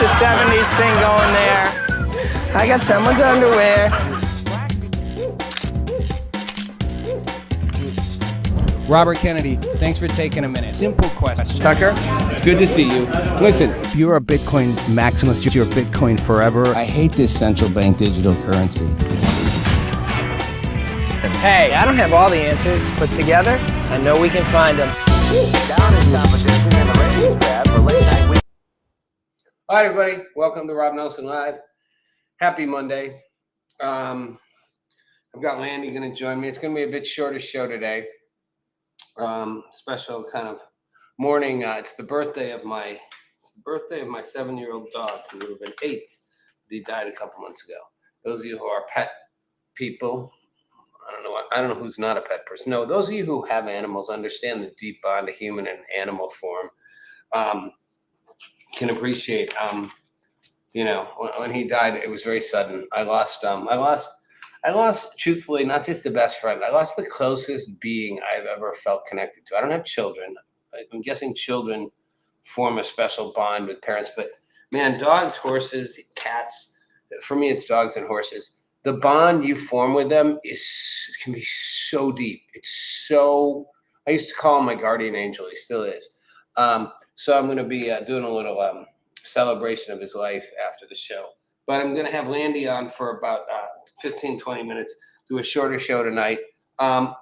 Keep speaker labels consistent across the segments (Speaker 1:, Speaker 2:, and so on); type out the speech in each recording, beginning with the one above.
Speaker 1: the 70s thing going there. I got someone's underwear.
Speaker 2: Robert Kennedy, thanks for taking a minute. Simple question.
Speaker 3: Tucker, it's good to see you. Listen,
Speaker 4: You're a Bitcoin maximalist. You're Bitcoin forever.
Speaker 5: I hate this central bank digital currency.
Speaker 1: Hey, I don't have all the answers, but together, I know we can find them.
Speaker 3: all right, everybody. Welcome to Rob Nelson Live. Happy Monday. I've got Landy going to join me. It's going to be a bit shorter show today. Special kind of morning. It's the birthday of my 7-year-old dog, who would have been 8. He died a couple months ago. Those of you who are pet people, I don't know who's not a pet person. No, those of you who have animals understand the deep bond of human and animal form. Can appreciate. When he died, it was very sudden. I lost, truthfully, not just the best friend. I lost the closest being I've ever felt connected to. I don't have children. I'm guessing children form a special bond with parents, but man, dogs, horses, cats. For me, it's dogs and horses. The bond you form with them can be so deep. I used to call him my guardian angel. He still is. So I'm going to be doing a little celebration of his life after the show. But I'm going to have Landy on for about 15, 20 minutes, do a shorter show tonight. We're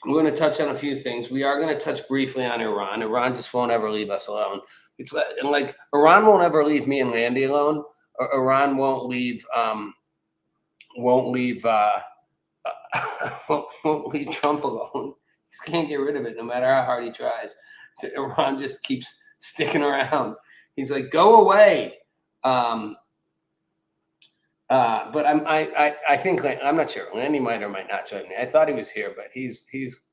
Speaker 3: going to touch on a few things. We are going to touch briefly on Iran. Iran just won't ever leave us alone. It's like Iran won't ever leave me and Landy alone. Iran won't leave Trump alone. He just can't get rid of it no matter how hard he tries. Iran just keeps sticking around. He's like, go away. But I think I'm not sure. Landy might or might not join me. I thought he was here, but he's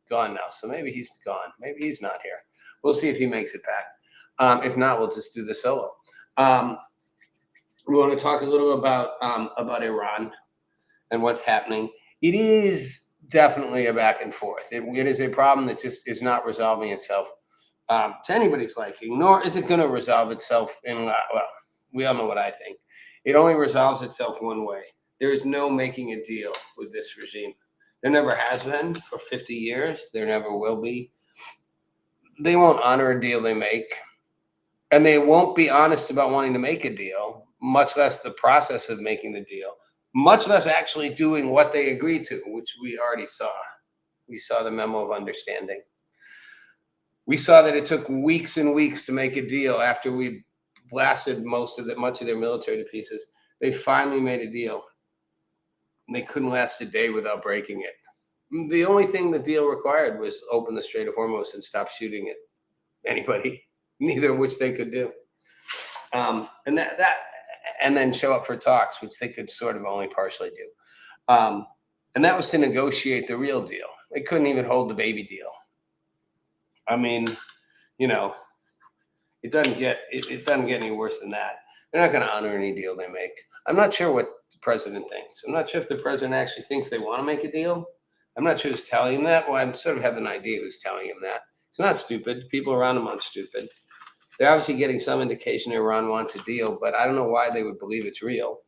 Speaker 3: gone now. So maybe he's gone. Maybe he's not here. We'll see if he makes it back. If not, we'll just do the solo. We want to talk a little about Iran and what's happening. It is definitely a back and forth. It is a problem that just is not resolving itself to anybody's liking, nor is it going to resolve itself we all know what I think. It only resolves itself one way. There is no making a deal with this regime. There never has been for 50 years. There never will be. They won't honor a deal they make, and they won't be honest about wanting to make a deal, much less the process of making the deal, much less actually doing what they agreed to, which we already saw. We saw the memo of understanding. We saw that it took weeks and weeks to make a deal after we blasted much of their military to pieces. They finally made a deal. And they couldn't last a day without breaking it. The only thing the deal required was open the Strait of Hormuz and stop shooting at anybody, neither of which they could do. And then show up for talks, which they could sort of only partially do. And that was to negotiate the real deal. They couldn't even hold the baby deal. I mean, it doesn't get any worse than that. They're not going to honor any deal they make. I'm not sure what the president thinks. I'm not sure if the president actually thinks they want to make a deal. I'm not sure who's telling him that. Well, I sort of have an idea who's telling him that. He's not stupid. People around him aren't stupid. They're obviously getting some indication Iran wants a deal, but I don't know why they would believe it's real.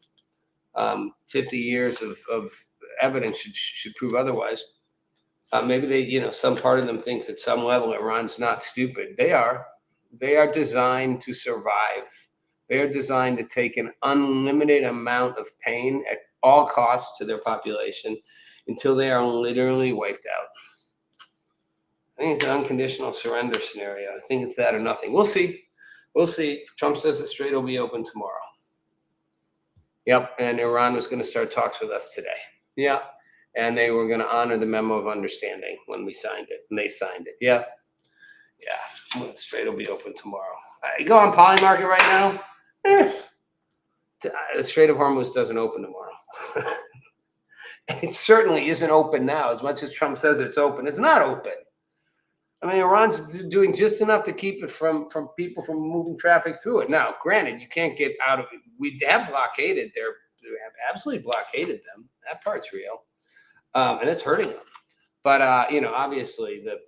Speaker 3: 50 years of evidence should prove otherwise. Maybe they, some part of them thinks at some level Iran's not stupid. They are. They are designed to survive. They are designed to take an unlimited amount of pain at all costs to their population until they are literally wiped out. I think it's an unconditional surrender scenario. I think it's that or nothing. We'll see. We'll see. Trump says the strait will be open tomorrow. Yep. And Iran was going to start talks with us today. Yeah. And they were going to honor the memo of understanding when we signed it. And they signed it. Yeah. Yeah. The strait will be open tomorrow. You go on Polymarket right now. The Strait of Hormuz doesn't open tomorrow. It certainly isn't open now. As much as Trump says it's open, it's not open. I mean, Iran's doing just enough to keep it from people from moving traffic through it. Now, granted, you can't get out of it. We have blockaded they have absolutely blockaded them. That part's real. And it's hurting them. But, obviously the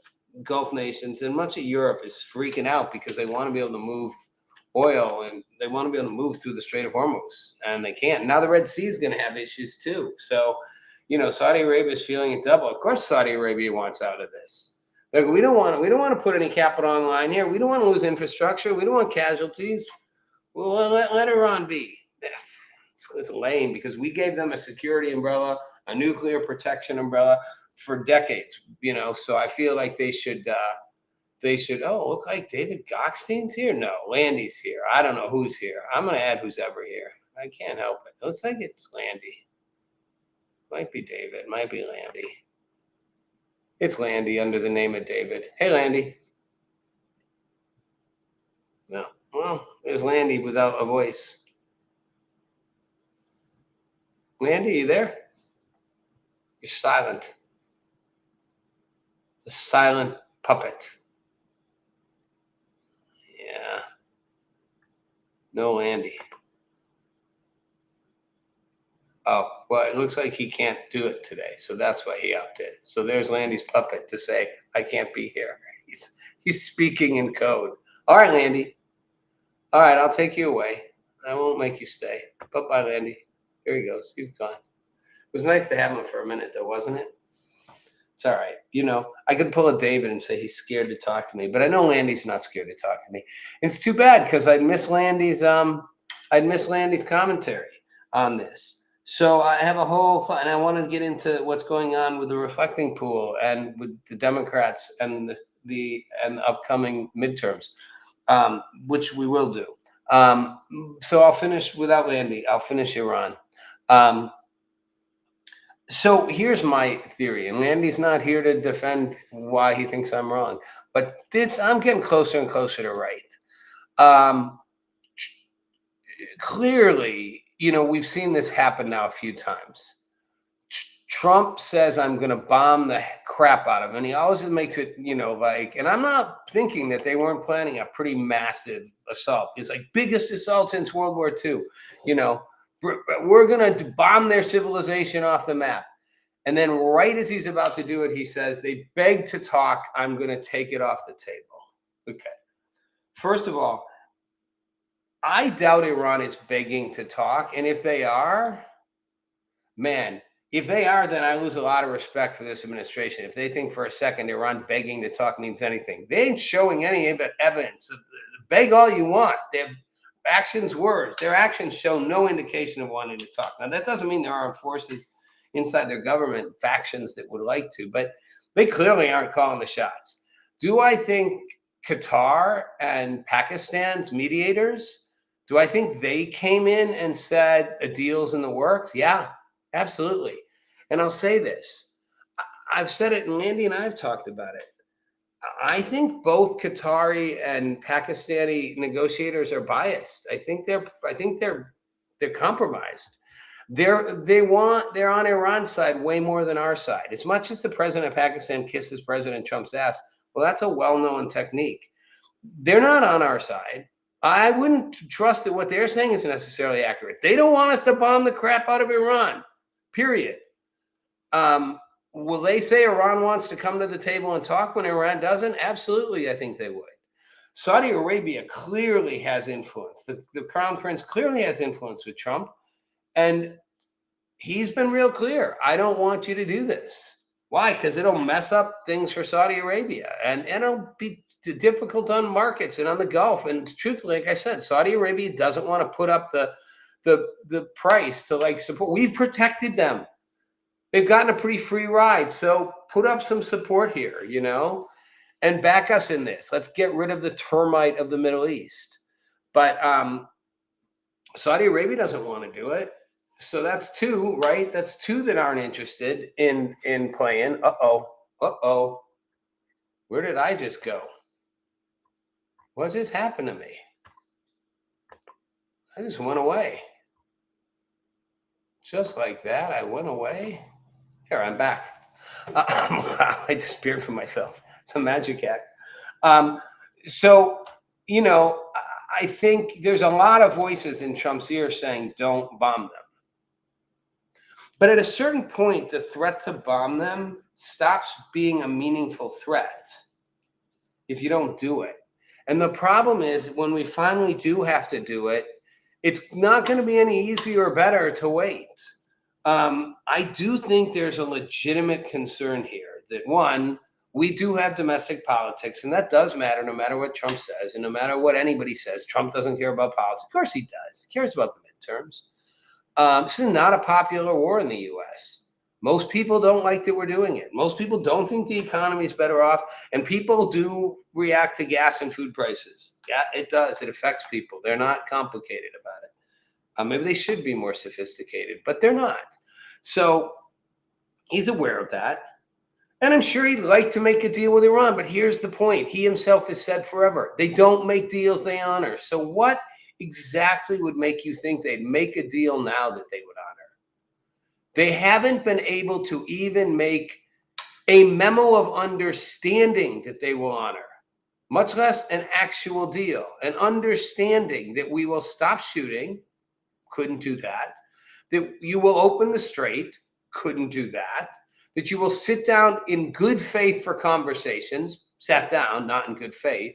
Speaker 3: Gulf nations and much of Europe is freaking out because they want to be able to move oil, and they want to be able to move through the Strait of Hormuz, and they can't. Now the Red Sea is going to have issues too. So, Saudi Arabia is feeling it double. Of course, Saudi Arabia wants out of this. Like, we don't want to put any capital on the line here. We don't want to lose infrastructure. We don't want casualties. Well, let Iran be. It's lame because we gave them a security umbrella, a nuclear protection umbrella for decades. So I feel like they should. Oh, look like David Gockstein's here. No, Landy's here. I don't know who's here. I'm gonna add who's ever here. I can't help it. Looks like it's Landy. Might be David. Might be Landy. It's Landy under the name of David. Hey, Landy. No. Well, there's Landy without a voice. Landy, you there? You're silent. The silent puppet. Yeah. No Landy. Oh, well, it looks like he can't do it today, so that's why he opted. So there's Landy's puppet to say, I can't be here. He's speaking in code. All right, Landy. All right, I'll take you away. I won't make you stay. Bye-bye, Landy. Here he goes. He's gone. It was nice to have him for a minute, though, wasn't it? It's all right. I could pull a David and say he's scared to talk to me, but I know Landy's not scared to talk to me. It's too bad because I'd miss Landy's commentary on this. So I have a whole, and I want to get into what's going on with the reflecting pool and with the Democrats and the upcoming midterms, which we will do. So I'll finish without Landy. I'll finish Iran. So here's my theory, and Landy's not here to defend why he thinks I'm wrong, but I'm getting closer and closer to right. Clearly, we've seen this happen now a few times. Trump says, I'm going to bomb the crap out of him. And he always makes it, and I'm not thinking that they weren't planning a pretty massive assault. It's like biggest assault since World War II. We're going to bomb their civilization off the map. And then right as he's about to do it, he says, they beg to talk. I'm going to take it off the table. Okay. First of all, I doubt Iran is begging to talk. And if they are, then I lose a lot of respect for this administration. If they think for a second Iran begging to talk means anything, they ain't showing any evidence. Beg all you want. They have actions, words. Their actions show no indication of wanting to talk. Now, that doesn't mean there aren't forces inside their government, factions that would like to, but they clearly aren't calling the shots. Do I think Qatar and Pakistan's mediators, do I think they came in and said a deal's in the works? Yeah, absolutely. And I'll say this. I've said it, and Landy and I have talked about it. I think both Qatari and Pakistani negotiators are biased. I think they're compromised. They're on Iran's side way more than our side. As much as the president of Pakistan kisses President Trump's ass, well, that's a well-known technique. They're not on our side. I wouldn't trust that what they're saying is necessarily accurate. They don't want us to bomb the crap out of Iran, period. Will they say Iran wants to come to the table and talk when Iran doesn't? Absolutely, I think they would. Saudi Arabia clearly has influence. The Crown Prince clearly has influence with Trump. And he's been real clear. I don't want you to do this. Why? Because it'll mess up things for Saudi Arabia. And it'll be difficult on markets and on the Gulf. And truthfully, like I said, Saudi Arabia doesn't want to put up the price to support. We've protected them. They've gotten a pretty free ride. So put up some support here, and back us in this. Let's get rid of the termite of the Middle East. But Saudi Arabia doesn't want to do it. So that's two, right? That's two that aren't interested in playing. Uh-oh. Where did I just go? What just happened to me? I just went away. Just like that, I went away. Here, I'm back. I disappeared from myself. It's a magic act. So, I think there's a lot of voices in Trump's ear saying, don't bomb them. But at a certain point, the threat to bomb them stops being a meaningful threat if you don't do it. And the problem is when we finally do have to do it, it's not going to be any easier or better to wait. I do think there's a legitimate concern here that, one, we do have domestic politics, and that does matter no matter what Trump says and no matter what anybody says. Trump doesn't care about politics. Of course he does. He cares about the midterms. This is not a popular war in the U.S. Most people don't like that we're doing it. Most people don't think the economy is better off, and people do react to gas and food prices. Yeah, it does. It affects people. They're not complicated about it. Maybe they should be more sophisticated, but they're not. So he's aware of that. And I'm sure he'd like to make a deal with Iran, but here's the point. He himself has said forever, they don't make deals they honor. So what exactly would make you think they'd make a deal now that they would honor? They haven't been able to even make a memo of understanding that they will honor, much less an actual deal. An understanding that we will stop shooting, couldn't do that. That you will open the strait, couldn't do that. That you will sit down in good faith for conversations, sat down, not in good faith.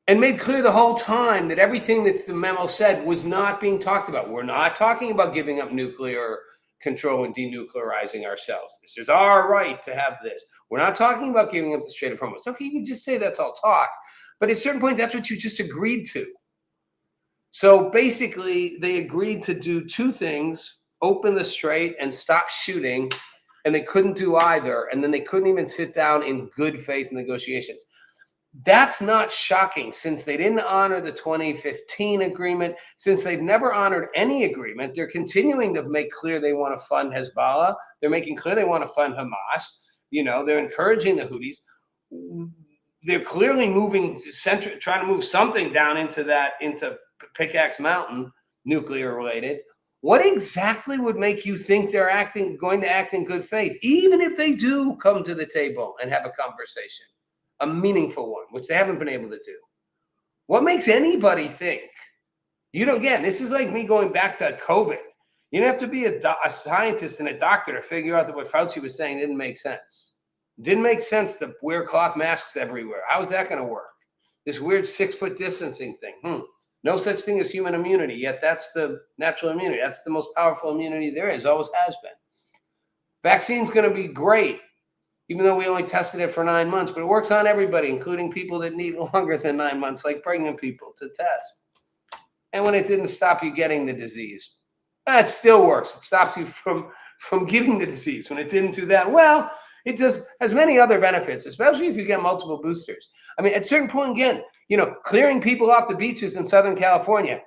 Speaker 3: And made clear the whole time that everything that the memo said was not being talked about. We're not talking about giving up nuclear control and denuclearizing ourselves. This is our right to have this. We're not talking about giving up the Strait of Hormuz. Okay, you can just say that's all talk. But at a certain point, that's what you just agreed to. So basically, they agreed to do two things: open the strait and stop shooting, and they couldn't do either. And then they couldn't even sit down in good faith negotiations. That's not shocking, since they didn't honor the 2015 agreement, since they've never honored any agreement. They're continuing to make clear they want to fund Hezbollah. They're making clear they want to fund Hamas. You know, they're encouraging the Houthis. They're clearly moving trying to move something down into Pickaxe Mountain, nuclear related. What exactly would make you think they're going to act in good faith, even if they do come to the table and have a conversation, a meaningful one, which they haven't been able to do? What makes anybody think? Again, this is like me going back to COVID. You don't have to be a scientist and a doctor to figure out that what Fauci was saying didn't make sense. It didn't make sense to wear cloth masks everywhere. How is that going to work? This weird 6-foot distancing thing. No such thing as human immunity, yet that's the natural immunity. That's the most powerful immunity there is, always has been. Vaccine's going to be great, even though we only tested it for 9 months, but it works on everybody, including people that need longer than 9 months, like pregnant people, to test. And when it didn't stop you getting the disease, it still works. It stops you from giving the disease. When it didn't do that, well, it just has many other benefits, especially if you get multiple boosters. I mean, at a certain point, again, clearing people off the beaches in Southern California,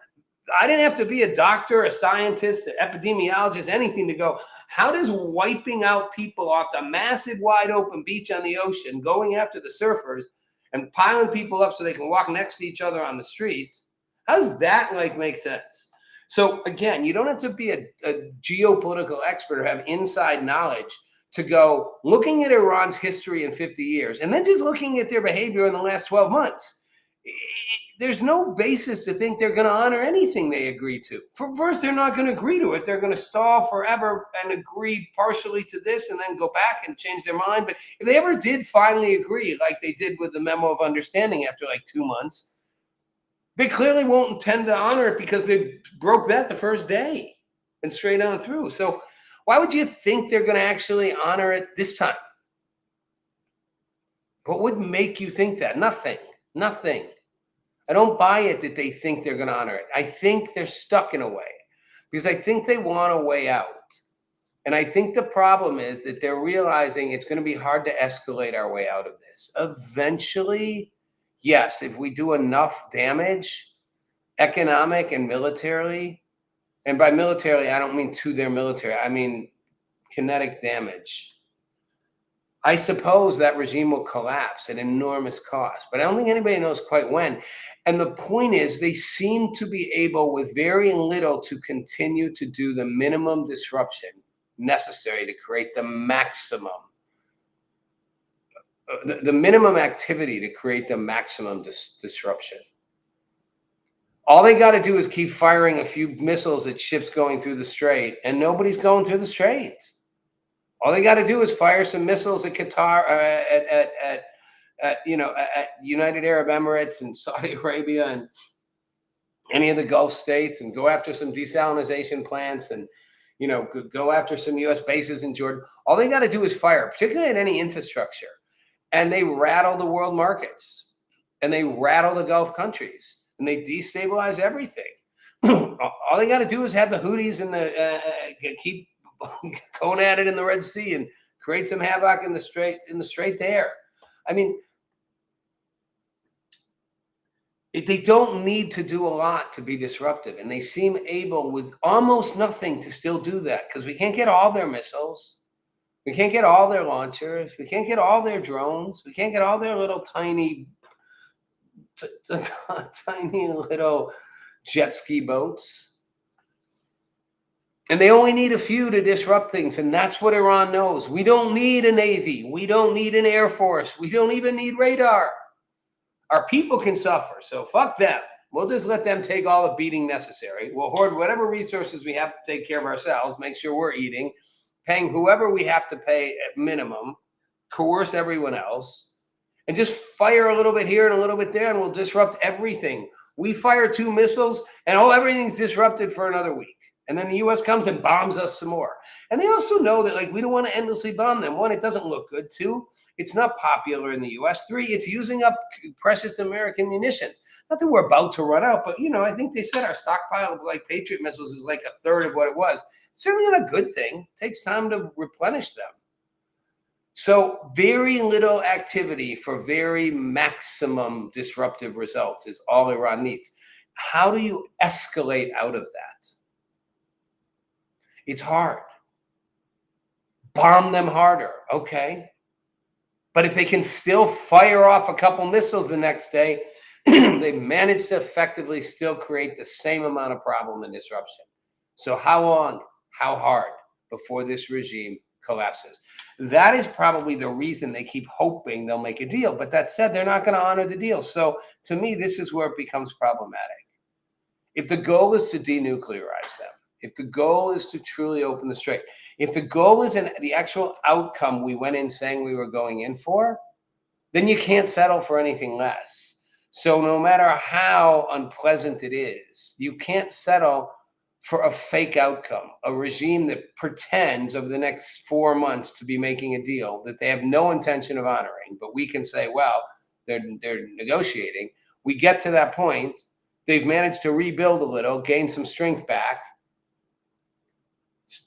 Speaker 3: I didn't have to be a doctor, a scientist, an epidemiologist, anything to go, how does wiping out people off the massive wide open beach on the ocean, going after the surfers and piling people up so they can walk next to each other on the street, how does that make sense? So again, you don't have to be a geopolitical expert or have inside knowledge to go looking at Iran's history in 50 years and then just looking at their behavior in the last 12 months. There's no basis to think they're going to honor anything they agree to. First, they're not going to agree to it. They're going to stall forever and agree partially to this and then go back and change their mind. But if they ever did finally agree, like they did with the memo of understanding after 2 months, they clearly won't intend to honor it because they broke that the first day and straight on through. So why would you think they're going to actually honor it this time? What would make you think that? Nothing. I don't buy it that they think they're going to honor it. I think they're stuck in a way because I think they want a way out. And I think the problem is that they're realizing it's going to be hard to escalate our way out of this. Eventually, yes, if we do enough damage, economic and militarily, and by militarily, I don't mean to their military, I mean kinetic damage. I suppose that regime will collapse at enormous cost, but I don't think anybody knows quite when. And the point is, they seem to be able, with very little, to continue to do the minimum disruption necessary to create the maximum, the minimum activity to create the maximum disruption. All they got to do is keep firing a few missiles at ships going through the strait, and nobody's going through the strait. All they got to do is fire some missiles at Qatar, at United Arab Emirates and Saudi Arabia and any of the Gulf states, and go after some desalination plants, and go after some U.S. bases in Jordan. All they got to do is fire, particularly in any infrastructure, and they rattle the world markets, and they rattle the Gulf countries, and they destabilize everything. All they got to do is have the Houthis and keep going at it in the Red Sea and create some havoc in the strait there. I mean, they don't need to do a lot to be disruptive, and they seem able with almost nothing to still do that, because we can't get all their missiles. We can't get all their launchers. We can't get all their drones. We can't get all their little tiny little jet ski boats. And they only need a few to disrupt things, and that's what Iran knows. We don't need a navy. We don't need an air force. We don't even need radar. Our people can suffer, so fuck them. We'll just let them take all the beating necessary. We'll hoard whatever resources we have to take care of ourselves, make sure we're eating, paying whoever we have to pay at minimum, coerce everyone else, and just fire a little bit here and a little bit there, and we'll disrupt everything. We fire 2 missiles, and everything's disrupted for another week. And then the U.S. comes and bombs us some more. And they also know that, we don't want to endlessly bomb them. 1, it doesn't look good. 2, it's not popular in the U.S. 3, it's using up precious American munitions. Not that we're about to run out, but, I think they said our stockpile of, Patriot missiles is a third of what it was. It's certainly not a good thing. It takes time to replenish them. So very little activity for very maximum disruptive results is all Iran needs. How do you escalate out of that? It's hard. Bomb them harder, okay? But if they can still fire off a couple missiles the next day, they manage to effectively still create the same amount of problem and disruption. So how long, how hard before this regime collapses? That is probably the reason they keep hoping they'll make a deal. But that said, they're not going to honor the deal. So to me, this is where it becomes problematic. If the goal is to denuclearize them, if the goal is to truly open the strait, if the goal is the actual outcome we went in saying we were going in for, then you can't settle for anything less. So no matter how unpleasant it is, you can't settle for a fake outcome, a regime that pretends over the next 4 months to be making a deal that they have no intention of honoring, but we can say, well, they're negotiating. We get to that point, they've managed to rebuild a little, gain some strength back,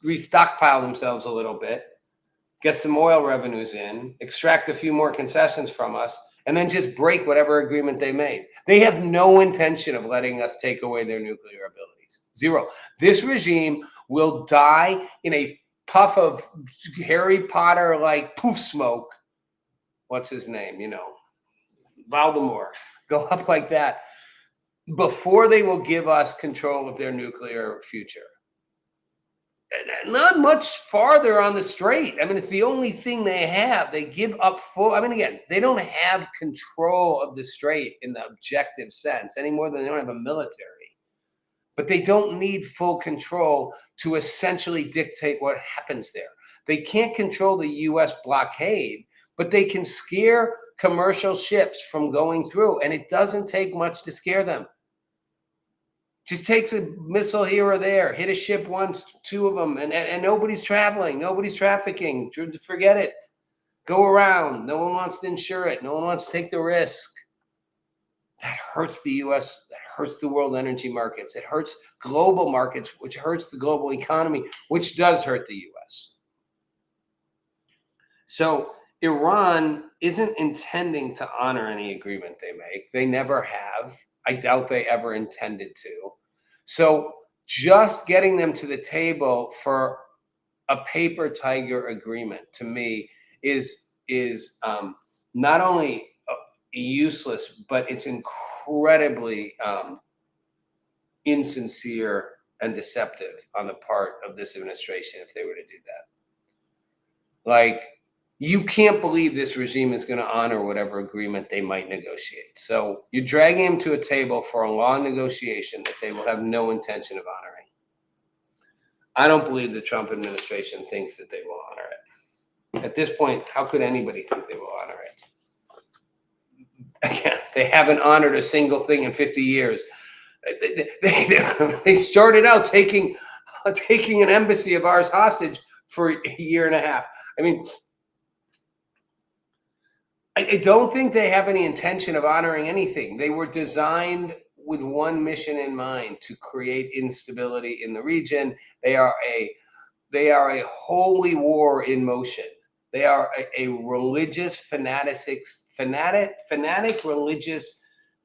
Speaker 3: restockpile themselves a little bit, get some oil revenues in, extract a few more concessions from us, and then just break whatever agreement they made. They have no intention of letting us take away their nuclear abilities. 0. This regime will die in a puff of Harry Potter-like poof smoke. What's his name? Voldemort. Go up like that before they will give us control of their nuclear future. Not much farther on the strait. It's the only thing they have. They give up full. Again, they don't have control of the strait in the objective sense any more than they don't have a military. But they don't need full control to essentially dictate what happens there. They can't control the U.S. blockade, but they can scare commercial ships from going through. And it doesn't take much to scare them. Just takes a missile here or there, hit a ship once, 2 of them, and nobody's traveling, nobody's trafficking. Forget it. Go around. No one wants to insure it. No one wants to take the risk. That hurts the U.S. That hurts the world energy markets. It hurts global markets, which hurts the global economy, which does hurt the U.S. So Iran isn't intending to honor any agreement they make. They never have. I doubt they ever intended to. So just getting them to the table for a paper tiger agreement, to me, is not only useless, but it's incredibly insincere and deceptive on the part of this administration if they were to do that. You can't believe this regime is going to honor whatever agreement they might negotiate. So you're dragging them to a table for a long negotiation that they will have no intention of honoring. I don't believe the Trump administration thinks that they will honor it. At this point, how could anybody think they will honor it? Again, they haven't honored a single thing in 50 years. They started out taking an embassy of ours hostage for a year and a half. I mean, I don't think they have any intention of honoring anything. They were designed with one mission in mind: to create instability in the region. They are a holy war in motion. They are a religious fanatic religious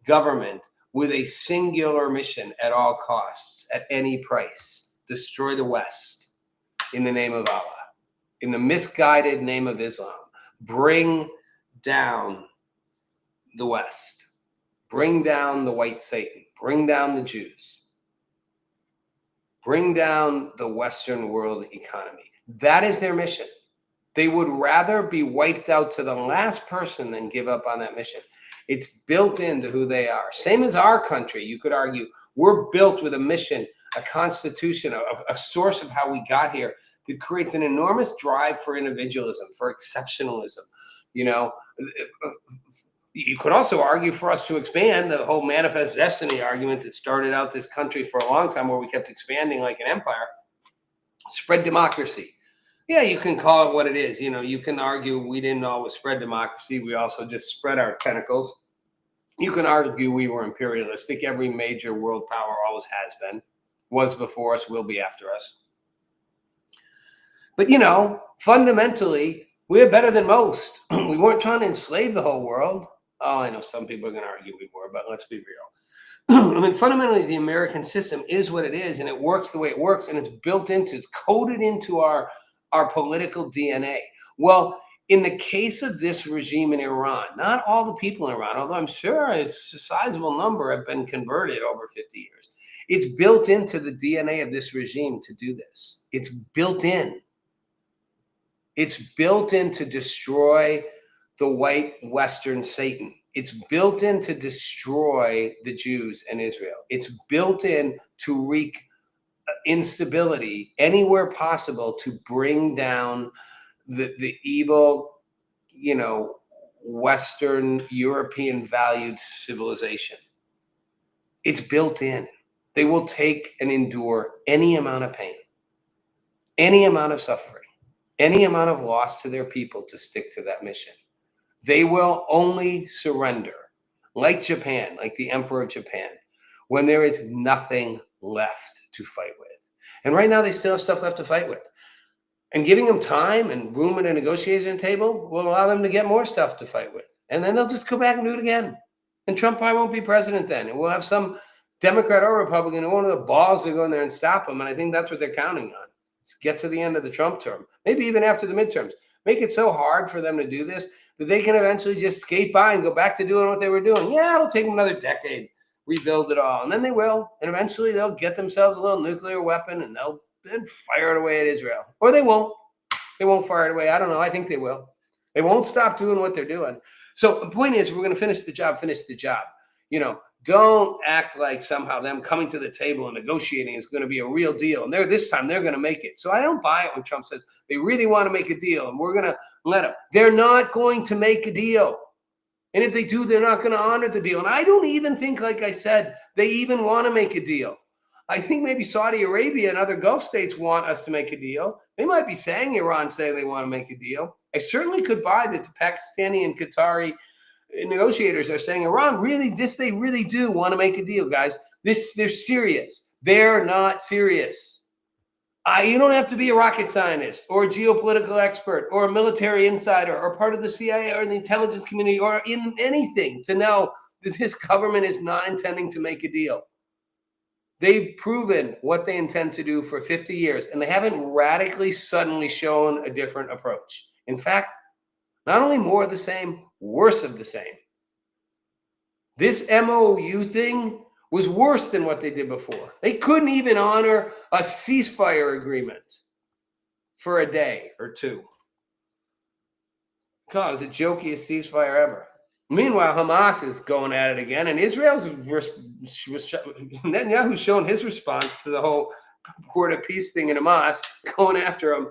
Speaker 3: government with a singular mission at all costs, at any price: destroy the West in the name of Allah, in the misguided name of Islam. Bring down the West, bring down the white Satan, bring down the Jews, bring down the Western world economy. That is their mission. They would rather be wiped out to the last person than give up on that mission. It's built into who they are. Same as our country, you could argue. We're built with a mission, a constitution, a source of how we got here that creates an enormous drive for individualism, for exceptionalism. You know, you could also argue for us to expand. The whole manifest destiny argument that started out this country for a long time, where we kept expanding like an empire. Spread democracy. Yeah, you can call it what it is. You know, you can argue we didn't always spread democracy. We also just spread our tentacles. You can argue we were imperialistic. Every major world power always has been, was before us, will be after us. But, you know, fundamentally, we're better than most. We weren't trying to enslave the whole world. Oh, I know some people are going to argue we were, but let's be real. I mean, fundamentally, the American system is what it is, and it works the way it works, and it's it's coded into our political DNA. Well, in the case of this regime in Iran, not all the people in Iran, although I'm sure it's a sizable number, have been converted over 50 years. It's built into the DNA of this regime to do this. It's built in. It's built in to destroy the white Western Satan. It's built in to destroy the Jews and Israel. It's built in to wreak instability anywhere possible, to bring down the evil, you know, Western European valued civilization. It's built in. They will take and endure any amount of pain, any amount of suffering, any amount of loss to their people to stick to that mission. They will only surrender, like Japan, like the Emperor of Japan, when there is nothing left to fight with. And right now they still have stuff left to fight with. And giving them time and room at a negotiation table will allow them to get more stuff to fight with. And then they'll just go back and do it again. And Trump probably won't be president then. And we'll have some Democrat or Republican who won't have the balls to go in there and stop him. And I think that's what they're counting on. Let's get to the end of the Trump term, maybe even after the midterms. Make it so hard for them to do this that they can eventually just skate by and go back to doing what they were doing. Yeah, it'll take them another decade, rebuild it all. And then they will. And eventually they'll get themselves a little nuclear weapon and they'll then fire it away at Israel. Or they won't. They won't fire it away. I don't know. I think they will. They won't stop doing what they're doing. So the point is, we're going to finish the job. You know, don't act like somehow them coming to the table and negotiating is going to be a real deal. And this time they're going to make it. So I don't buy it when Trump says they really want to make a deal and we're going to let them. They're not going to make a deal. And if they do, they're not going to honor the deal. And I don't even think, like I said, they even want to make a deal. I think maybe Saudi Arabia and other Gulf states want us to make a deal. They might be saying Iran saying they want to make a deal. I certainly could buy that the Pakistani and Qatari negotiators are saying Iran they really do want to make a deal, guys. They're serious. They're not serious. You don't have to be a rocket scientist or a geopolitical expert or a military insider or part of the CIA or the intelligence community or in anything to know that this government is not intending to make a deal. They've proven what they intend to do for 50 years, and they haven't radically suddenly shown a different approach. In fact, not only more of the same, worse of the same. This MOU thing was worse than what they did before. They couldn't even honor a ceasefire agreement for a day or two. God, it was the jokiest ceasefire ever. Meanwhile, Hamas is going at it again, and Netanyahu's shown his response to the whole Court of Peace thing in Hamas, going after him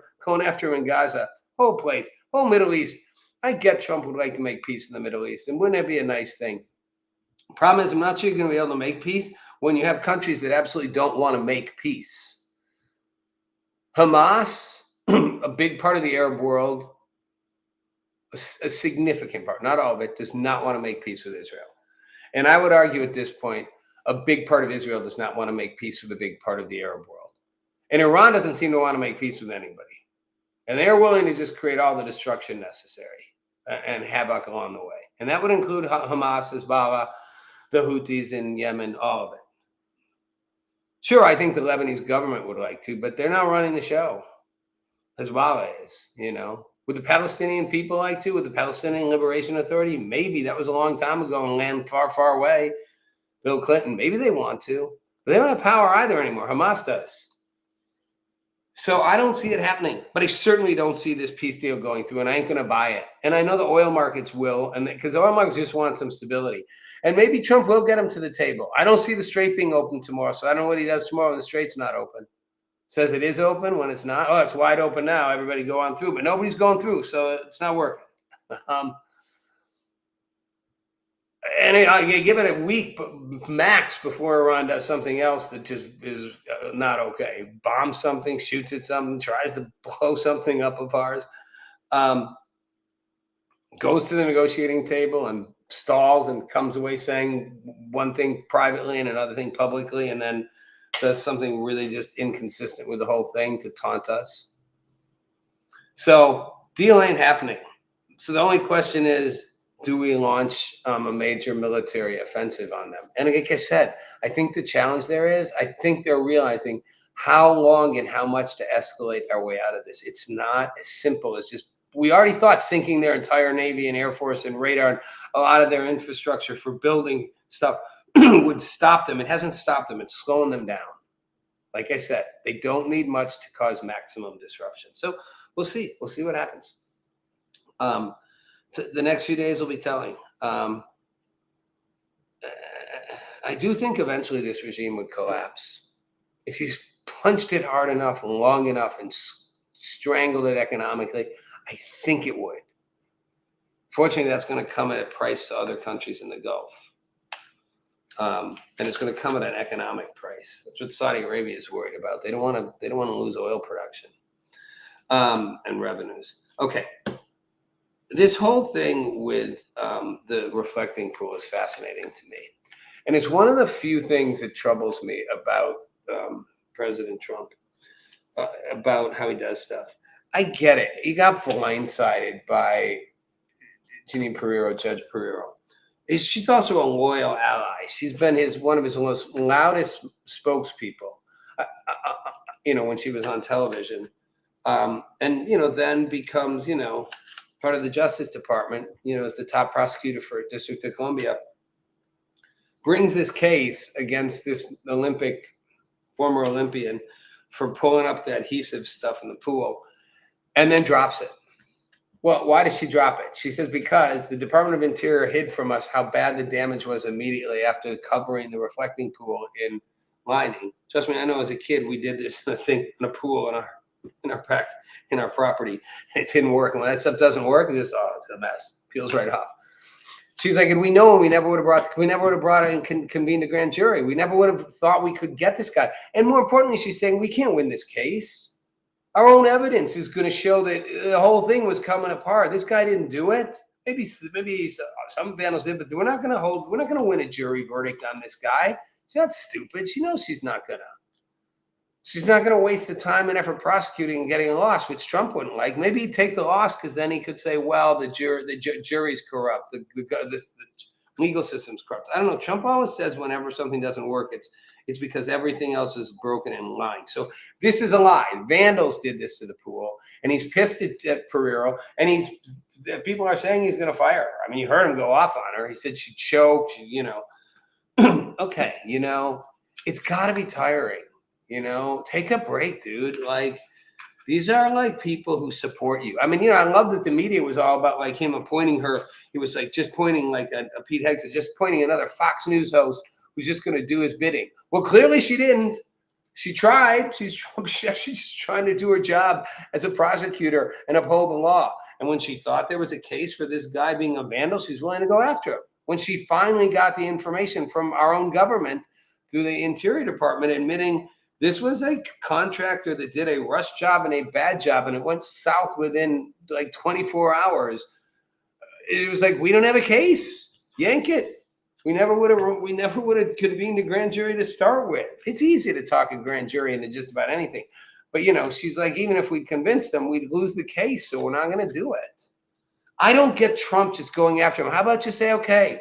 Speaker 3: in Gaza, whole place, whole Middle East. I get Trump would like to make peace in the Middle East, and wouldn't it be a nice thing? Problem is, I'm not sure you're going to be able to make peace when you have countries that absolutely don't want to make peace. Hamas, a big part of the Arab world, a significant part, not all of it, does not want to make peace with Israel. And I would argue at this point, a big part of Israel does not want to make peace with a big part of the Arab world. And Iran doesn't seem to want to make peace with anybody. And they're willing to just create all the destruction necessary and havoc along the way. And that would include Hamas, Hezbollah, the Houthis in Yemen, all of it. Sure, I think the Lebanese government would like to, but they're not running the show. Hezbollah is, you know. Would the Palestinian people like to? Would the Palestinian Liberation Authority? Maybe. That was a long time ago and land far, far away. Bill Clinton, maybe they want to. But they don't have power either anymore. Hamas does. So I don't see it happening. But I certainly don't see this peace deal going through, and I ain't going to buy it. And I know the oil markets will, and because the oil markets just want some stability. And maybe Trump will get them to the table. I don't see the Strait being open tomorrow, so I don't know what he does tomorrow when the Strait's not open. Says it is open when it's not. Oh, it's wide open now. Everybody go on through, but nobody's going through, so it's not working. And I give it a week max before Iran does something else that just is not okay. Bombs something, shoots at something, tries to blow something up of ours, goes to the negotiating table and stalls and comes away saying one thing privately and another thing publicly, and then does something really just inconsistent with the whole thing to taunt us. So deal ain't happening. So the only question is, do we launch a major military offensive on them? And like I said, I think the challenge there is, I think they're realizing how long and how much to escalate our way out of this. It's not as simple as just, we already thought sinking their entire Navy and Air Force and radar and a lot of their infrastructure for building stuff would stop them. It hasn't stopped them. It's slowing them down. Like I said, they don't need much to cause maximum disruption. So we'll see. We'll see what happens. The next few days will be telling. I do think eventually this regime would collapse. If you punched it hard enough, long enough, and strangled it economically, I think it would. Fortunately, that's going to come at a price to other countries in the Gulf. And it's going to come at an economic price. That's what Saudi Arabia is worried about. They don't want to lose oil production and revenues. Okay. This whole thing with the reflecting pool is fascinating to me. And it's one of the few things that troubles me about President Trump, about how he does stuff. I get it. He got blindsided by Judge Pereiro. She's also a loyal ally. She's been one of his most loudest spokespeople, when she was on television. And, then becomes, part of the Justice Department, is the top prosecutor for District of Columbia, brings this case against this former Olympian for pulling up the adhesive stuff in the pool, and then drops it. Well, why does she drop it? She says, because the Department of Interior hid from us how bad the damage was immediately after covering the reflecting pool in lining. Trust me, I know as a kid, we did this in a pool in our property. It didn't work. And when that stuff doesn't work, it's a mess. Peels right off. She's like, and we know we never would have brought it and convened a grand jury. We never would have thought we could get this guy. And more importantly, she's saying we can't win this case. Our own evidence is going to show that the whole thing was coming apart. This guy didn't do it. Maybe some vandals did, but we're not going to win a jury verdict on this guy. She's not stupid. She knows she's not going to waste the time and effort prosecuting and getting a loss, which Trump wouldn't like. Maybe he'd take the loss because then he could say, well, the jury's corrupt. The legal system's corrupt. I don't know. Trump always says whenever something doesn't work, it's because everything else is broken and lying. So this is a lie. Vandals did this to the pool, and he's pissed at Pereiro, and people are saying he's going to fire her. I mean, you heard him go off on her. He said she choked, Okay, it's got to be tiring. Take a break, dude. Like, these are like people who support you. I mean, I love that the media was all about like him appointing her. He was like just pointing like a Pete Hegseth, just pointing another Fox News host who's just going to do his bidding. Well, clearly she didn't. She tried. She's actually just trying to do her job as a prosecutor and uphold the law. And when she thought there was a case for this guy being a vandal, she's willing to go after him. When she finally got the information from our own government through the Interior Department admitting this was a contractor that did a rush job and a bad job, and it went south within like 24 hours, it was like, we don't have a case. Yank it. We never would have convened a grand jury to start with. It's easy to talk a grand jury into just about anything. But, she's like, even if we convinced them, we'd lose the case, so we're not going to do it. I don't get Trump just going after him. How about you say, okay,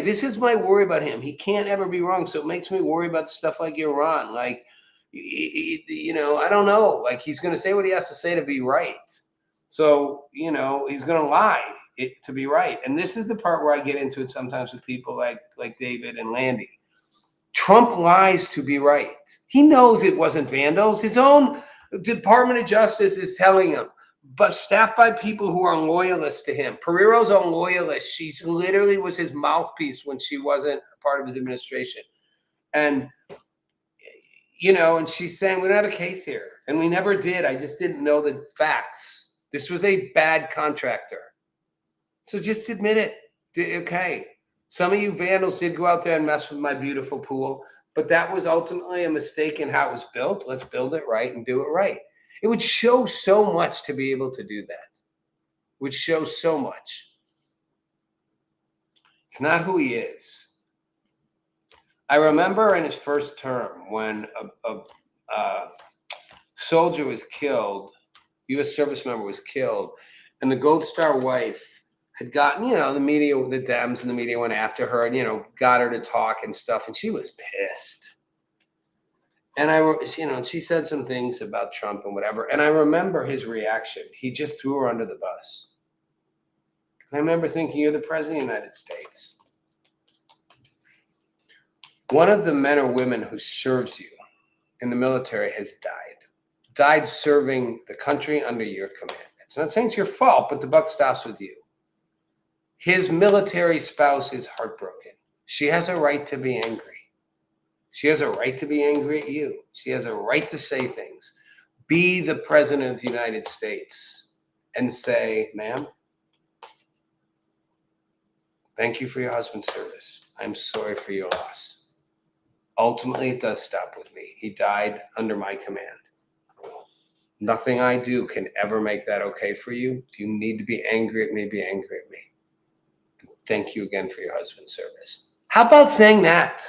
Speaker 3: this is my worry about him. He can't ever be wrong, so it makes me worry about stuff like Iran. Like, I don't know. Like, he's going to say what he has to say to be right. So, he's going to lie to be right. And this is the part where I get into it sometimes with people like David and Landy. Trump lies to be right. He knows it wasn't vandals. His own Department of Justice is telling him, but staffed by people who are loyalists to him. Pereiro's a loyalist. She literally was his mouthpiece when she wasn't a part of his administration. And, and she's saying, we don't have a case here. And we never did. I just didn't know the facts. This was a bad contractor. So just admit it. Okay. Some of you vandals did go out there and mess with my beautiful pool, but that was ultimately a mistake in how it was built. Let's build it right and do it right. It would show so much to be able to do that. It would show so much. It's not who he is. I remember in his first term when a soldier was killed, U.S. service member was killed, and the Gold Star wife had gotten, the media, the Dems and the media went after her and, got her to talk and stuff. And she was pissed. And she said some things about Trump and whatever. And I remember his reaction. He just threw her under the bus. And I remember thinking, you're the president of the United States. One of the men or women who serves you in the military has died serving the country under your command. It's not saying it's your fault, but the buck stops with you. His military spouse is heartbroken. She has a right to be angry. She has a right to be angry at you. She has a right to say things. Be the president of the United States and say, ma'am, thank you for your husband's service. I'm sorry for your loss. Ultimately, it does stop with me. He died under my command. Nothing I do can ever make that okay for you. If you need to be angry at me, be angry at me. Thank you again for your husband's service. How about saying that?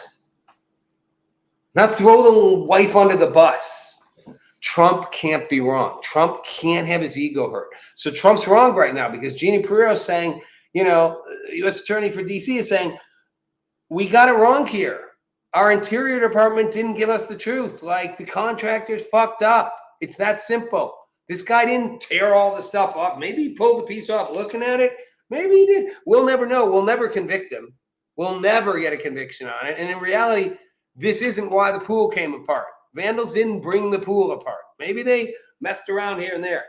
Speaker 3: Not throw the wife under the bus. Trump can't be wrong. Trump can't have his ego hurt. So Trump's wrong right now because Jeannie Pereiro is saying, U.S. Attorney for D.C. is saying, we got it wrong here. Our Interior Department didn't give us the truth. Like, the contractors fucked up. It's that simple. This guy didn't tear all the stuff off. Maybe he pulled the piece off looking at it. Maybe he did. We'll never know. We'll never convict him. We'll never get a conviction on it. And in reality, this isn't why the pool came apart. Vandals didn't bring the pool apart. Maybe they messed around here and there.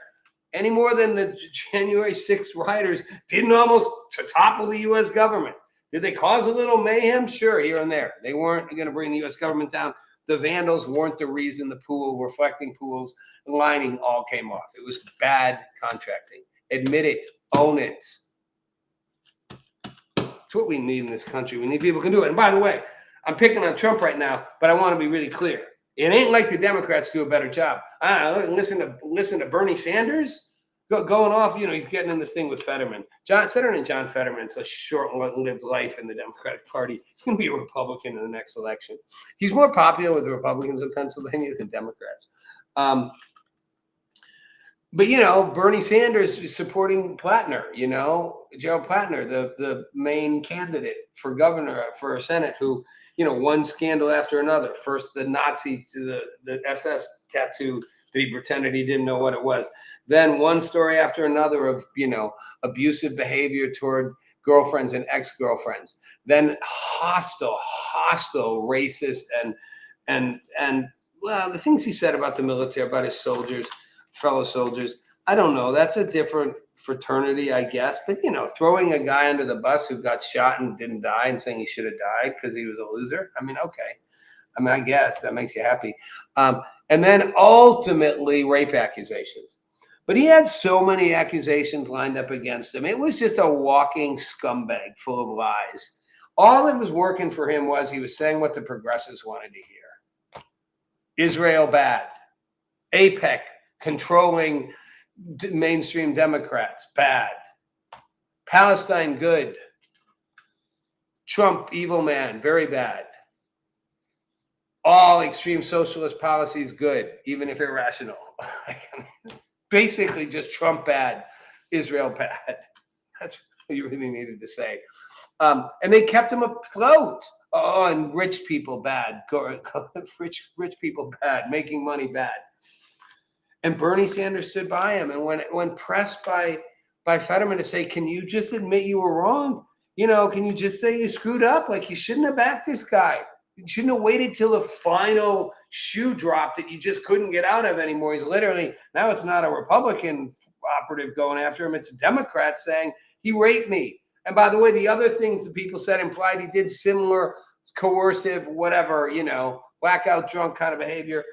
Speaker 3: Any more than the January 6th rioters didn't almost topple the U.S. government. Did they cause a little mayhem? Sure, here and there. They weren't going to bring the U.S. government down. The vandals weren't the reason the pool, reflecting pools, lining all came off. It was bad contracting. Admit it. Own it. It's what we need in this country. We need people who can do it. And by the way, I'm picking on Trump right now, but I want to be really clear. It ain't like the Democrats do a better job. Listen to Bernie Sanders going off. He's getting in this thing with Fetterman. Senator John Fetterman's a short-lived life in the Democratic Party. He's going to be a Republican in the next election. He's more popular with the Republicans in Pennsylvania than Democrats. But, Bernie Sanders is supporting Plattner, Gerald Plattner, the main candidate for governor, for Senate, who, one scandal after another. First, the Nazi to the SS tattoo that he pretended he didn't know what it was. Then one story after another of, abusive behavior toward girlfriends and ex-girlfriends. Then hostile, racist, and well, the things he said about the military, about his soldiers, fellow soldiers, I don't know. That's a different fraternity, I guess. But, throwing a guy under the bus who got shot and didn't die and saying he should have died because he was a loser. I mean, okay. I mean, I guess that makes you happy. And then ultimately rape accusations. But he had so many accusations lined up against him. It was just a walking scumbag full of lies. All that was working for him was he was saying what the progressives wanted to hear. Israel bad. APEC controlling mainstream Democrats bad. Palestine good. Trump evil man, very bad. All extreme socialist policies good, even if irrational. Basically just Trump bad, Israel bad. That's what you really needed to say. And they kept him afloat. Oh, and rich people bad, rich people bad, making money bad. And Bernie Sanders stood by him. And when pressed by Fetterman to say, can you just admit you were wrong? Can you just say you screwed up? Like, you shouldn't have backed this guy. You shouldn't have waited till the final shoe dropped that you just couldn't get out of anymore. He's literally, now it's not a Republican operative going after him. It's a Democrat saying he raped me. And by the way, the other things that people said implied he did similar coercive, whatever, blackout drunk kind of behavior.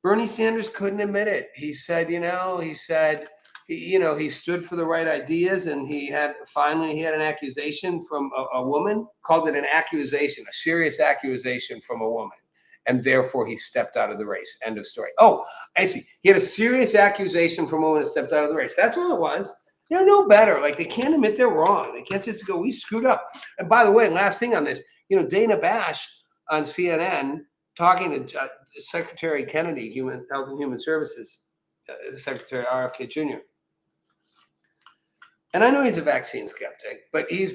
Speaker 3: Bernie Sanders couldn't admit it. He said, he stood for the right ideas, and he had an accusation from a woman, called it an accusation, a serious accusation from a woman. And therefore he stepped out of the race. End of story. Oh, I see. He had a serious accusation from a woman and stepped out of the race. That's all it was. They're no better. Like, they can't admit they're wrong. They can't just go, we screwed up. And by the way, last thing on this, Dana Bash on CNN talking to Secretary Kennedy, Health and Human Services, Secretary RFK Jr. And I know he's a vaccine skeptic, but he's,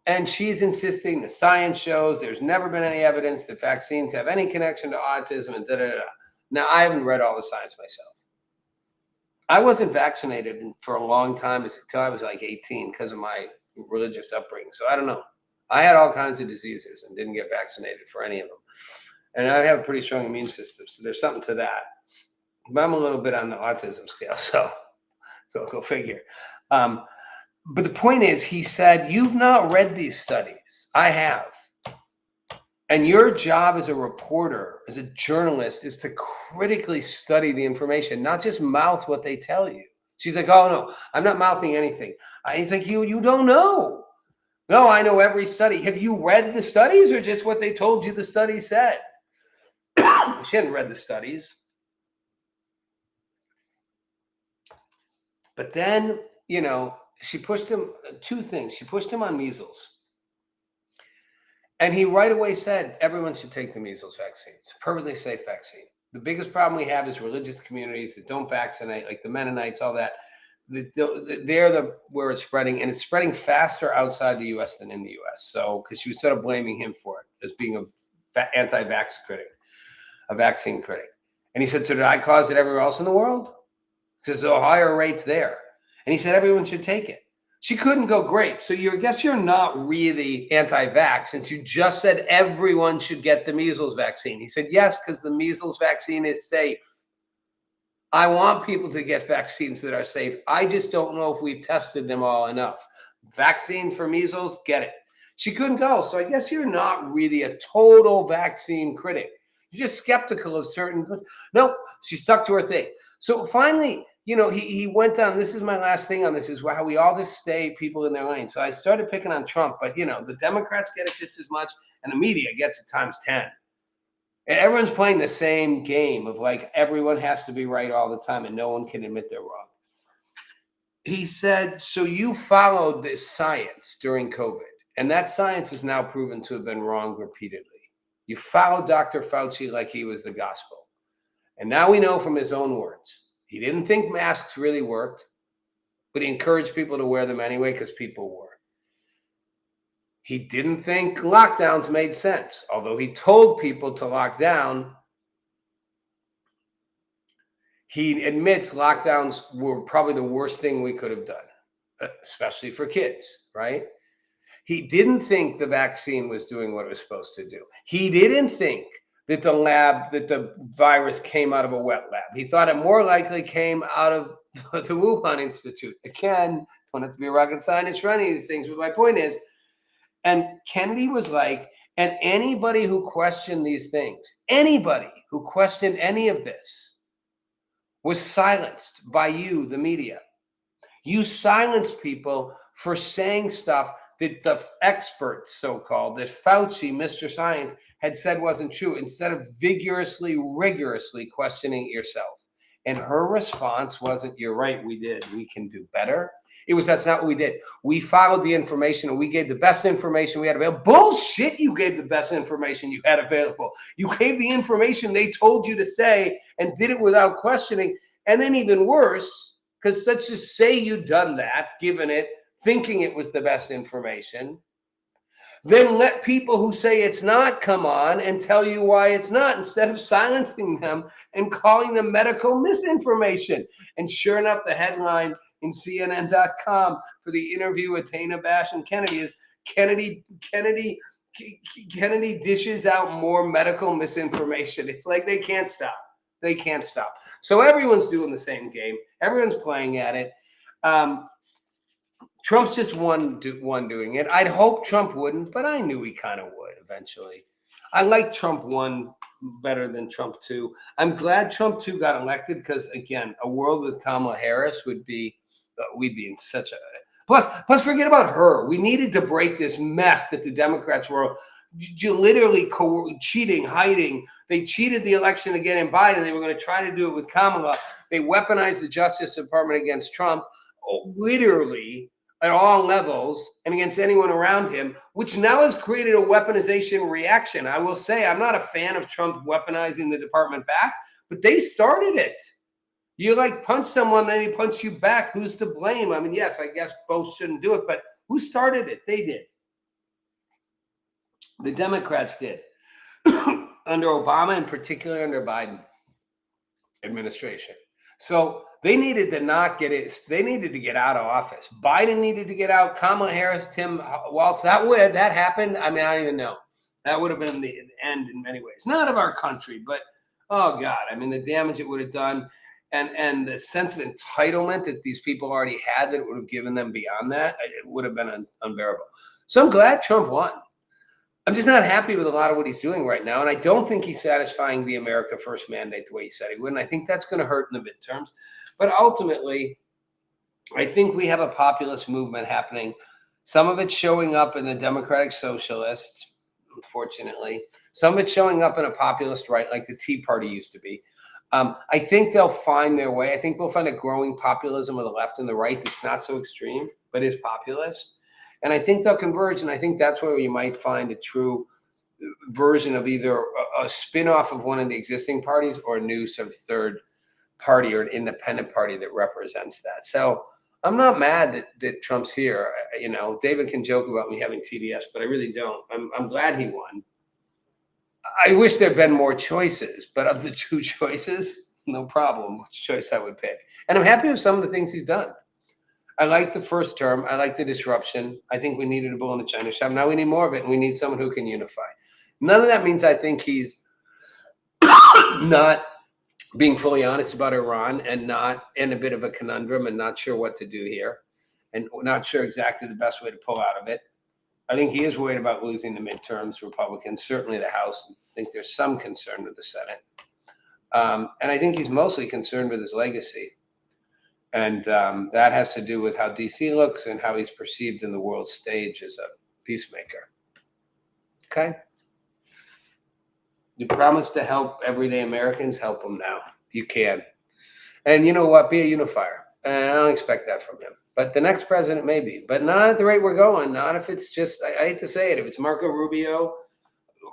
Speaker 3: and she's insisting the science shows there's never been any evidence that vaccines have any connection to autism and da-da-da-da. Now, I haven't read all the science myself. I wasn't vaccinated for a long time until I was like 18 because of my religious upbringing. So I don't know. I had all kinds of diseases and didn't get vaccinated for any of them. And I have a pretty strong immune system, so there's something to that. But I'm a little bit on the autism scale, so go figure. But the point is, he said, you've not read these studies. I have. And your job as a reporter, as a journalist, is to critically study the information, not just mouth what they tell you. She's like, oh, no, I'm not mouthing anything. He's like, you don't know. No, I know every study. Have you read the studies or just what they told you the study said? She hadn't read the studies. But then, she pushed him, two things. She pushed him on measles. And he right away said, everyone should take the measles vaccine. It's a perfectly safe vaccine. The biggest problem we have is religious communities that don't vaccinate, like the Mennonites, all that. They're where it's spreading, and it's spreading faster outside the U.S. than in the U.S. So, because she was sort of blaming him for it as being a anti-vax critic, a vaccine critic. And he said, so did I cause it everywhere else in the world? Because there are higher rates there. And he said, everyone should take it. She couldn't go, great. So I guess you're not really anti-vax since you just said everyone should get the measles vaccine. He said, yes, because the measles vaccine is safe. I want people to get vaccines that are safe. I just don't know if we've tested them all enough. Vaccine for measles, get it. She couldn't go. So I guess you're not really a total vaccine critic. You're just skeptical of certain. No, she stuck to her thing. So finally, he went on, this is my last thing on this, is how we all just stay people in their lane. So I started picking on Trump, but, the Democrats get it just as much, and the media gets it times 10. And everyone's playing the same game of like, everyone has to be right all the time, and no one can admit they're wrong. He said, so you followed this science during COVID, and that science is now proven to have been wrong repeatedly. You followed Dr. Fauci like he was the gospel. And now we know from his own words, he didn't think masks really worked, but he encouraged people to wear them anyway because people were. He didn't think lockdowns made sense, although he told people to lock down. He admits lockdowns were probably the worst thing we could have done, especially for kids, right? He didn't think the vaccine was doing what it was supposed to do. He didn't think that the virus came out of a wet lab. He thought it more likely came out of the Wuhan Institute. Again, don't have to be a rocket scientist for any of these things, but my point is, and Kennedy was like, And anybody who questioned these things, anybody who questioned any of this was silenced by you, the media. You silenced people for saying stuff that the experts, so-called, that Fauci, Mr. Science, had said wasn't true, instead of vigorously, rigorously questioning it yourself. And her response wasn't, you're right, we did. We can do better. It was, that's not what we did. We followed the information and we gave the best information we had available. Bullshit, you gave the best information you had available. You gave the information they told you to say and did it without questioning. And then even worse, because let's just say you'd done that, given it, thinking it was the best information, then let people who say it's not come on and tell you why it's not, instead of silencing them and calling them medical misinformation. And sure enough, the headline in CNN.com for the interview with Dana Bash and Kennedy is Kennedy dishes out more medical misinformation. It's like they can't stop. They can't stop. So everyone's doing the same game. Everyone's playing at it. Trump's just one doing it. I'd hope Trump wouldn't, but I knew he kind of would eventually. I like Trump 1 better than Trump 2. I'm glad Trump 2 got elected because, again, a world with Kamala Harris would be, we'd be in such a, plus forget about her. We needed to break this mess that the Democrats were literally cheating, hiding. They cheated the election again in Biden. They were going to try to do it with Kamala. They weaponized the Justice Department against Trump, literally at all levels and against anyone around him, which now has created a weaponization reaction. I will say I'm not a fan of Trump weaponizing the department back, but they started it. You like punch someone, then he punch you back. Who's to blame? I mean, yes, I guess both shouldn't do it, but who started it? They did. The Democrats did. Under Obama, and particularly under Biden administration. So they needed to not get it. They needed to get out of office. Biden needed to get out. Kamala Harris, Tim Walz, that happened. I mean, I don't even know. That would have been the end in many ways. Not of our country, but oh God, I mean, the damage it would have done, and the sense of entitlement that these people already had that it would have given them beyond that, it would have been unbearable. So I'm glad Trump won. I'm just not happy with a lot of what he's doing right now. And I don't think he's satisfying the America First mandate the way he said he would. And I think that's going to hurt in the midterms. But ultimately, I think we have a populist movement happening. Some of it's showing up in the Democratic Socialists, unfortunately. Some of it's showing up in a populist right, like the Tea Party used to be. I think they'll find their way. I think we'll find a growing populism of the left and the right that's not so extreme, but is populist. And I think they'll converge, and I think that's where you might find a true version of either a spin-off of one of the existing parties or a new sort of third party or an independent party that represents that. So I'm not mad that Trump's here. You know, David can joke about me having TDS, but I really don't. I'm glad he won. I wish there'd been more choices, but of the 2 choices, no problem which choice I would pick. And I'm happy with some of the things he's done. I like the first term. I like the disruption. I think we needed a bull in a china shop. Now we need more of it, and we need someone who can unify. None of that means I think he's not being fully honest about Iran and not in a bit of a conundrum and not sure what to do here and not sure exactly the best way to pull out of it. I think he is worried about losing the midterms, Republicans, certainly the House. I think there's some concern with the Senate. And I think he's mostly concerned with his legacy. And that has to do with how DC looks and how he's perceived in the world stage as a peacemaker. Okay? You promised to help everyday Americans, help them now. You can. And you know what? Be a unifier. And I don't expect that from him. But the next president maybe. But not at the rate we're going. Not if it's just, I hate to say it, if it's Marco Rubio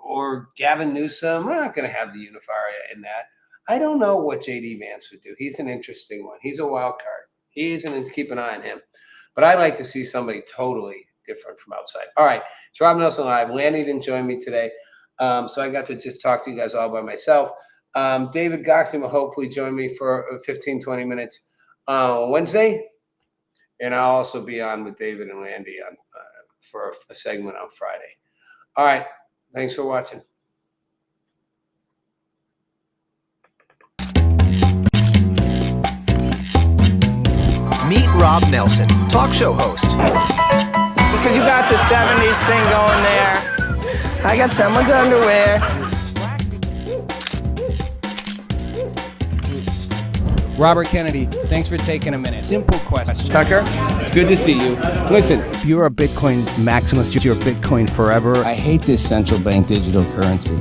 Speaker 3: or Gavin Newsom, we're not going to have the unifier in that. I don't know what J.D. Vance would do. He's an interesting one. He's a wild card. He's going to keep an eye on him. But I'd like to see somebody totally different from outside. All right. It's Rob Nelson Live. Lanny didn't join me today. So I got to just talk to you guys all by myself. David Goxley will hopefully join me for 15, 20 minutes on Wednesday. And I'll also be on with David and Landy on for a segment on Friday. All right. Thanks for watching.
Speaker 6: Meet Rob Nelson, talk show host.
Speaker 1: Because you got the 70s thing going there. I got someone's underwear.
Speaker 2: Robert Kennedy, thanks for taking a minute. Simple question.
Speaker 5: Tucker, it's good to see you. Listen,
Speaker 4: If you're a Bitcoin maximalist, you're Bitcoin forever.
Speaker 5: I hate this central bank digital currency.